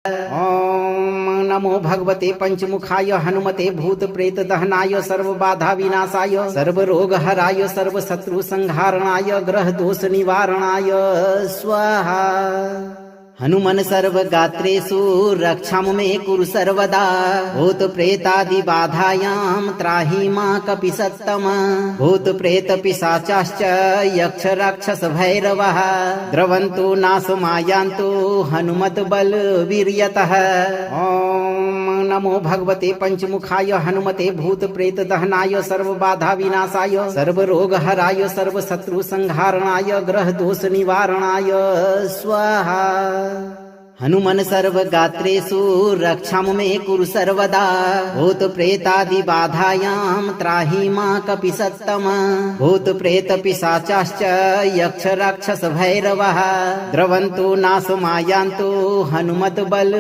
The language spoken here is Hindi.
ओम नमो भगवते पंचमुखाय हनुमते भूत प्रेत दहनाय सर्व बाधा विनाशाय सर्व रोग हराय सर्व शत्रु संहारणाय ग्रह दोष निवारणाय स्वाहा। हनुमन सर्व गात्रेषु रक्षां मे कुरु सर्वदा भूत प्रेतादि बाधायां त्राहि मा कपिसत्तम भूत प्रेत पिशाचाश्च यक्ष राक्षस भैरवः द्रवन्तु नाशमायान्तु हनुमत बल वीर्यतः। ओम नमो भगवते पंचमुखाय हनुमते भूत प्रेत दहनाय सर्व बाधा विनाशाय सर्व रोग हराय सर्व शत्रु संहारणाय ग्रह दोष निवारणाय स्वाहा। हनुमन सर्व गात्रेषु रक्षां मे कुरु सर्वदा भूत प्रेतादि बाधायां त्राहि मा कपिसत्तम भूत प्रेत पिशाचाश्च यक्ष राक्षस भैरवः द्रवन्तु नाशमायान्तु हनुमत बल